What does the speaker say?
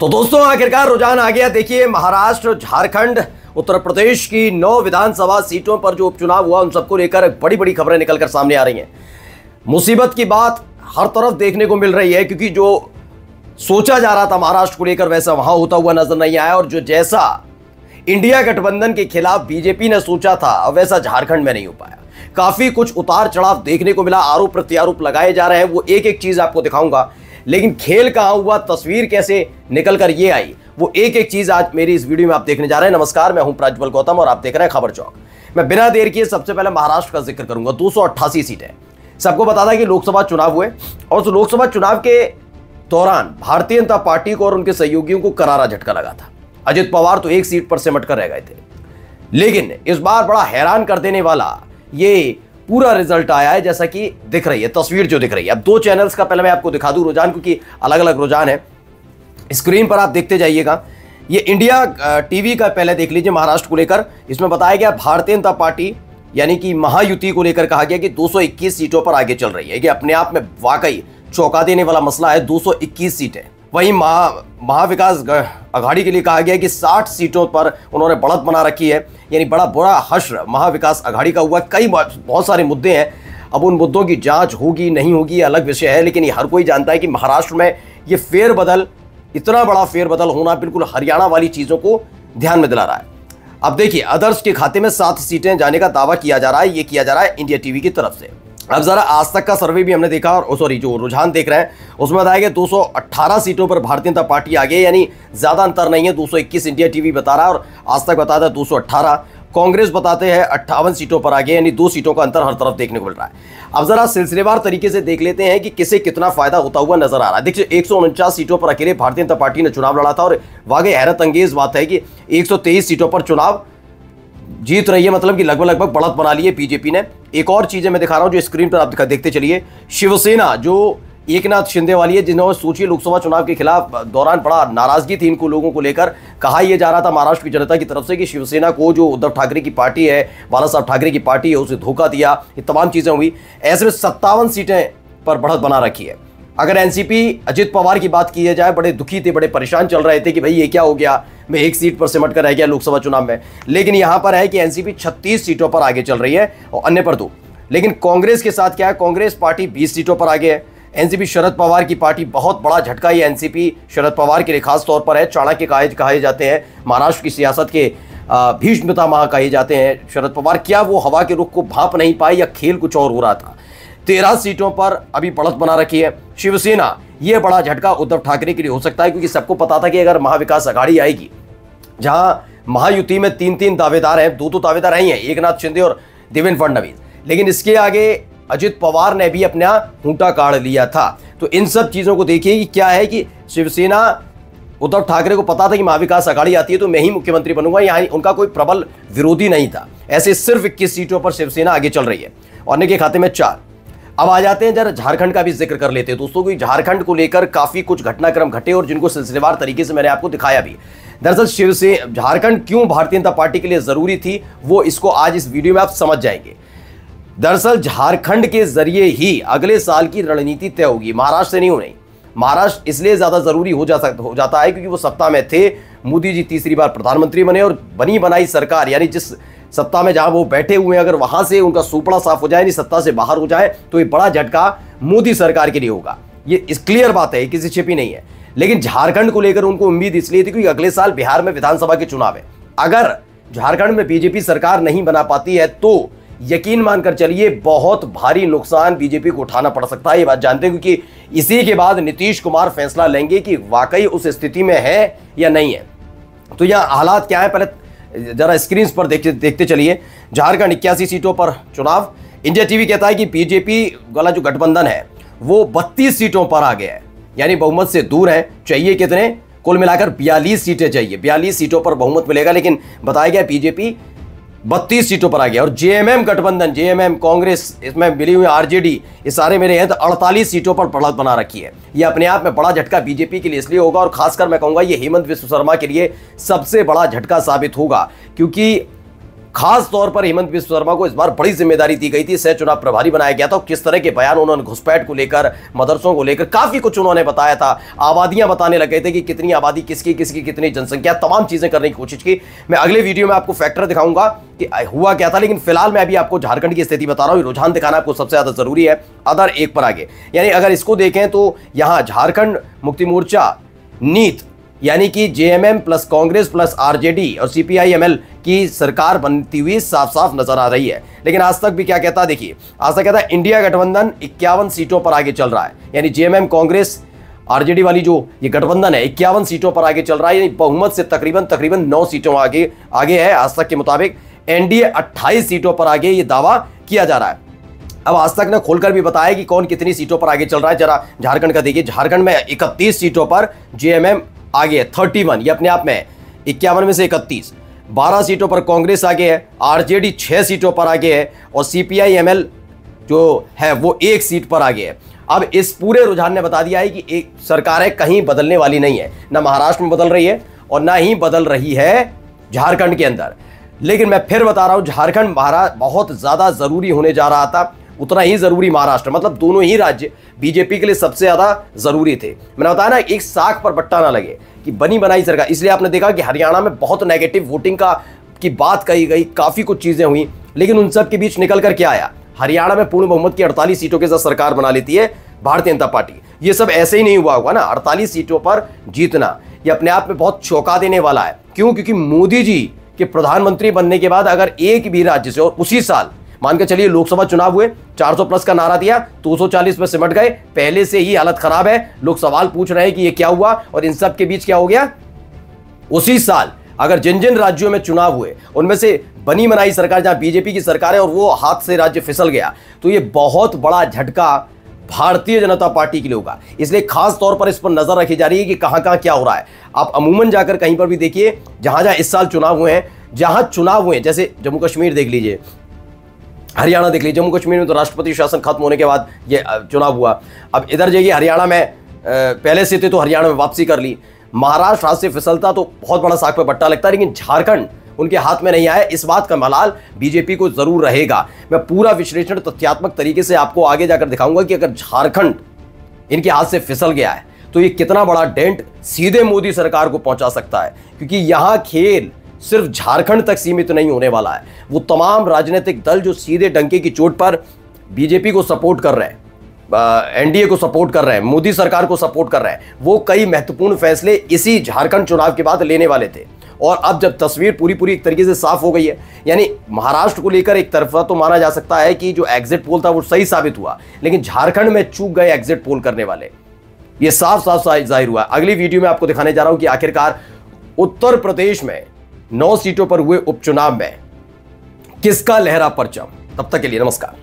तो दोस्तों आखिरकार रुझान आ गया। देखिए, महाराष्ट्र, झारखंड, उत्तर प्रदेश की 9 विधानसभा सीटों पर जो उपचुनाव हुआ उन सबको लेकर बड़ी बड़ी खबरें निकलकर सामने आ रही हैं। मुसीबत की बात हर तरफ देखने को मिल रही है, क्योंकि जो सोचा जा रहा था महाराष्ट्र को लेकर वैसा वहां होता हुआ नजर नहीं आया, और जो जैसा इंडिया गठबंधन के खिलाफ बीजेपी ने सोचा था वैसा झारखंड में नहीं हो पाया। काफी कुछ उतार चढ़ाव देखने को मिला, आरोप प्रत्यारोप लगाए जा रहे हैं, वो एक एक चीज आपको दिखाऊंगा। लेकिन खेल कहां हुआ, तस्वीर कैसे निकल कर ये आई, वो एक एक चीज आज मेरी इस वीडियो में आप देखने जा रहे हैं। नमस्कार, मैं हूं प्रज्वल गौतम और आप देख रहे हैं खबर चौक। मैं बिना देर किए सबसे पहले महाराष्ट्र का जिक्र करूंगा। 288 सीटें। सबको बता था कि लोकसभा चुनाव हुए, और उस लोकसभा चुनाव के दौरान भारतीय जनता पार्टी को और उनके सहयोगियों को करारा झटका लगा था। अजित पवार तो एक सीट पर सिमट कर रह गए थे। लेकिन इस बार बड़ा हैरान कर देने वाला ये पूरा रिजल्ट आया है, जैसा कि दिख रही है तस्वीर जो दिख रही है। अब 2 चैनल्स का पहले मैं आपको दिखा दूं रुझान, क्योंकि अलग अलग रुझान है। स्क्रीन पर आप देखते जाइएगा। ये इंडिया टीवी का पहले देख लीजिए महाराष्ट्र को लेकर। इसमें बताया गया भारतीय जनता पार्टी यानी कि महायुति को लेकर कहा गया कि 221 सीटों पर आगे चल रही है। ये अपने आप में वाकई चौंका देने वाला मसला है। 221 सीटें। वहीं महाविकास आघाड़ी के लिए कहा गया कि 60 सीटों पर उन्होंने बढ़त बना रखी है। यानी बड़ा बुरा हश्र महाविकास आघाड़ी का हुआ। कई बहुत सारे मुद्दे हैं। अब उन मुद्दों की जांच होगी नहीं होगी ये अलग विषय है, लेकिन ये हर कोई जानता है कि महाराष्ट्र में ये फेरबदल, इतना बड़ा फेरबदल होना बिल्कुल हरियाणा वाली चीज़ों को ध्यान में दिला रहा है। अब देखिए, अदर्स के खाते में 7 सीटें जाने का दावा किया जा रहा है। ये किया जा रहा है इंडिया टीवी की तरफ से। अब जरा आज तक का सर्वे भी हमने देखा, और सॉरी जो रुझान देख रहे हैं उसमें बताया गया 218 सीटों पर भारतीय जनता पार्टी आगे, यानी ज्यादा अंतर नहीं है। 221 इंडिया टीवी बता रहा है और आज तक बताता है 218। कांग्रेस बताते हैं 58 सीटों पर आगे, यानी 2 सीटों का अंतर हर तरफ देखने को मिल रहा है। अब जरा सिलसिलेवार तरीके से देख लेते हैं कि किसे कितना फायदा होता हुआ नजर आ रहा है। देखिए, 149 सीटों पर अकेले भारतीय जनता पार्टी ने चुनाव लड़ा था, और वाकई हैरत अंगेज बात है कि 123 सीटों पर चुनाव जीत रही है, मतलब कि लगभग बढ़त बना ली है बीजेपी ने। एक और चीजें मैं दिखा रहा हूं जो स्क्रीन पर आप देखते चलिए। शिवसेना जो एकनाथ शिंदे वाली है, जिन्होंने सोचिए लोकसभा चुनाव के खिलाफ दौरान बड़ा नाराजगी थी इनको लोगों को लेकर। कहा यह जा रहा था महाराष्ट्र की जनता की तरफ से कि शिवसेना को जो उद्धव ठाकरे की पार्टी है, बाला साहब ठाकरे की पार्टी है, उसे धोखा दिया। ये तमाम चीजें हुई। ऐसे में 57 सीटें पर बढ़त बना रखी है। अगर एनसीपी अजित पवार की बात की जाए, बड़े दुखी थे, बड़े परेशान चल रहे थे कि भाई ये क्या हो गया, मैं एक सीट पर सिमट कर रह गया लोकसभा चुनाव में। लेकिन यहां पर है कि एनसीपी 36 सीटों पर आगे चल रही है और अन्य पर 2। लेकिन कांग्रेस के साथ क्या है, कांग्रेस पार्टी 20 सीटों पर आगे है। एनसीपी शरद पवार की पार्टी, बहुत बड़ा झटका ये एनसीपी शरद पवार के लिए खास तौर पर है। चाणक्य कहे जाते हैं, महाराष्ट्र की सियासत के भीष्म पितामह कहे जाते हैं शरद पवार। क्या वो हवा के रुख को भांप नहीं पाए या खेल कुछ और हो रहा था? 13 सीटों पर अभी बढ़त बना रखी है शिवसेना। यह बड़ा झटका उद्धव ठाकरे के लिए हो सकता है, क्योंकि सबको पता था कि अगर महाविकास आघाड़ी आएगी, जहां महायुति में 3 दावेदार हैं, 2 दावेदार ही हैं, एकनाथ शिंदे और देवेंद्र फडणवीस, लेकिन इसके आगे अजित पवार ने भी अपना खूंटा काढ़ लिया था। तो इन सब चीजों को देखिए कि क्या है कि शिवसेना, उद्धव ठाकरे को पता था कि महाविकास आघाड़ी आती है तो मैं ही मुख्यमंत्री बनूंगा, यहाँ उनका कोई प्रबल विरोधी नहीं था। ऐसे सिर्फ 21 सीटों पर शिवसेना आगे चल रही है और अन्य के खाते में 4। अब आ जाते हैं जरा झारखंड का भी जिक्र कर लेते हैं दोस्तों, कि झारखंड को लेकर काफी कुछ घटनाक्रम घटे और जिनको सिलसिलेवार तरीके से मैंने आपको दिखाया भी। दरअसल झारखंड क्यों भारतीय जनता पार्टी के लिए जरूरी थी, वो इसको आज इस वीडियो में आप समझ जाएंगे। दरअसल झारखंड के जरिए ही अगले साल की रणनीति तय होगी, महाराष्ट्र से नहीं हो रही। महाराष्ट्र इसलिए ज्यादा जरूरी हो जाता है क्योंकि वो सत्ता में थे। मोदी जी तीसरी बार प्रधानमंत्री बने और बनी बनाई सरकार, यानी जिस सत्ता में जहां वो बैठे हुए हैं, अगर वहां से उनका सुपड़ा साफ हो जाए, यानी सत्ता से बाहर हो जाए, तो ये बड़ा झटका मोदी सरकार के लिए होगा। ये इस क्लियर बात है, किसी छिपी नहीं है। लेकिन झारखंड को लेकर उनको उम्मीद इसलिए थी क्योंकि अगले साल बिहार में विधानसभा के चुनाव है। अगर झारखंड में बीजेपी सरकार नहीं बना पाती है तो यकीन मानकर चलिए बहुत भारी नुकसान बीजेपी को उठाना पड़ सकता है। ये बात जानते हैं, क्योंकि इसी के बाद नीतीश कुमार फैसला लेंगे कि वाकई उस स्थिति में है या नहीं है। तो यहाँ हालात क्या है, पहले जरा स्क्रीन पर देखते चलिए। झारखंड 81 सीटों पर चुनाव। इंडिया टीवी कहता है कि बीजेपी वाला जो गठबंधन है वो 32 सीटों पर आ गया है, यानी बहुमत से दूर है। चाहिए कितने? कुल मिलाकर 42 सीटें चाहिए। 42 सीटों पर बहुमत मिलेगा, लेकिन बताया गया बीजेपी 32 सीटों पर आ गया। और जेएमएम गठबंधन, जेएमएम कांग्रेस, इसमें मिली हुई आरजेडी, ये सारे मेरे हैं तो 48 सीटों पर बढ़त बना रखी है। ये अपने आप में बड़ा झटका बीजेपी के लिए इसलिए होगा, और खासकर मैं कहूंगा ये हेमंत विश्व शर्मा के लिए सबसे बड़ा झटका साबित होगा, क्योंकि खास तौर पर हेमंत बिस्व शर्मा को इस बार बड़ी जिम्मेदारी दी गई थी, सह चुनाव प्रभारी बनाया गया था। किस तरह के बयान उन्होंने घुसपैठ को लेकर, मदरसों को लेकर काफी कुछ उन्होंने बताया था। आबादियां बताने लगे थे कि कितनी आबादी, किसकी किसकी कितनी जनसंख्या, तमाम चीजें करने की कोशिश की। मैं अगले वीडियो में आपको फैक्टर दिखाऊंगा कि हुआ क्या था, लेकिन फिलहाल मैं अभी आपको झारखंड की स्थिति बता रहा हूं। रुझान दिखाना आपको सबसे ज्यादा जरूरी है आधार 1 पर आगे। यानी अगर इसको देखें तो यहां झारखंड मुक्ति मोर्चा नीत यानी कि JMM plus Congress plus RJD और सीपीआई-एमएल की सरकार बनती हुई साफ साफ नजर आ रही है। लेकिन आज तक भी क्या कहता है, देखिए आज तक कहता है इंडिया गठबंधन 51 सीटों पर आगे चल रहा है। यानी जेएमएम कांग्रेस आरजेडी वाली जो ये गठबंधन है 51 सीटों पर आगे चल रहा है, यानी बहुमत से तकरीबन 9 सीटों आगे है। आज तक के मुताबिक एनडीए 28 सीटों पर आगे, ये दावा किया जा रहा है। अब आज तक ने खोलकर भी बताया कि कौन कितनी सीटों पर आगे चल रहा है। जरा झारखंड का देखिए, झारखंड में 31 सीटों पर जेएमएम आगे है, 31, ये अपने आप में 51 में से 31। 12 सीटों पर कांग्रेस आगे है, आरजेडी 6 सीटों पर आगे है और सीपीआई-एमएल जो है वो 1 सीट पर आगे है। अब इस पूरे रुझान ने बता दिया है कि एक सरकार है कहीं बदलने वाली नहीं है, ना महाराष्ट्र में बदल रही है और ना ही बदल रही है झारखंड के अंदर। लेकिन मैं फिर बता रहा हूं, झारखंड बहुत ज्यादा जरूरी होने जा रहा था, उतना ही जरूरी महाराष्ट्र, मतलब दोनों ही राज्य बीजेपी के लिए सबसे ज्यादा जरूरी थे। मैंने बताया ना, एक साख पर बट्टा ना लगे कि बनी बनाई सरकार। इसलिए आपने देखा कि हरियाणा में बहुत नेगेटिव वोटिंग की बात कही गई, काफी कुछ चीजें हुई, लेकिन उन सब के बीच निकल कर क्या आया, हरियाणा में पूर्ण बहुमत की 48 सीटों के साथ सरकार बना लेती है भारतीय जनता पार्टी। ये सब ऐसे ही नहीं हुआ होगा ना, 48 सीटों पर जीतना ये अपने आप में बहुत चौंका देने वाला है। क्यों? क्योंकि मोदी जी के प्रधानमंत्री बनने के बाद अगर एक भी राज्य से, और उसी साल मान के चलिए लोकसभा चुनाव हुए, 400 प्लस का नारा दिया, 240 पे सिमट गए, पहले से ही हालत खराब है। लोग सवाल पूछ रहे हैं कि ये क्या हुआ, और इन सब के बीच क्या हो गया, उसी साल अगर जिन जिन राज्यों में चुनाव हुए उनमें से बनी बनाई सरकार, जहां बीजेपी की सरकार है और वो हाथ से राज्य फिसल गया, तो ये बहुत बड़ा झटका भारतीय जनता पार्टी के लिए होगा। इसलिए खास तौर पर इस पर नजर रखी जा रही है कि कहां कहां क्या हो रहा है। आप अमूमन जाकर कहीं पर भी देखिए, जहां जहां इस साल चुनाव हुए हैं, जहां चुनाव हुए, जैसे जम्मू कश्मीर देख लीजिए, हरियाणा देख लीजिए। जम्मू कश्मीर में तो राष्ट्रपति शासन खत्म होने के बाद ये चुनाव हुआ। अब इधर जाइए, हरियाणा में पहले से थे तो हरियाणा में वापसी कर ली। महाराष्ट्र हाथ से फिसलता तो बहुत बड़ा साख पे बट्टा लगता है, लेकिन झारखंड उनके हाथ में नहीं आया। इस बात का मलाल बीजेपी को जरूर रहेगा। मैं पूरा विश्लेषण तथ्यात्मक तरीके से आपको आगे जाकर दिखाऊंगा कि अगर झारखंड इनके हाथ से फिसल गया है तो ये कितना बड़ा डेंट सीधे मोदी सरकार को पहुंचा सकता है। क्योंकि यहां खेल सिर्फ झारखंड तक सीमित नहीं होने वाला है। वो तमाम राजनीतिक दल जो सीधे डंके की चोट पर बीजेपी को सपोर्ट कर रहे हैं, एनडीए को सपोर्ट कर रहे हैं, मोदी सरकार को सपोर्ट कर रहे हैं, वो कई महत्वपूर्ण फैसले इसी झारखंड चुनाव के बाद लेने वाले थे। और अब जब तस्वीर पूरी एक तरीके से साफ हो गई है, यानी महाराष्ट्र को लेकर एक तरफा तो माना जा सकता है कि जो एग्जिट पोल था वो सही साबित हुआ, लेकिन झारखंड में चूक गए एग्जिट पोल करने वाले, ये साफ जाहिर हुआ। अगली वीडियो में आपको दिखाने जा रहा हूं कि आखिरकार उत्तर प्रदेश में 9 सीटों पर हुए उपचुनाव में किसका लहरा परचम। तब तक के लिए नमस्कार।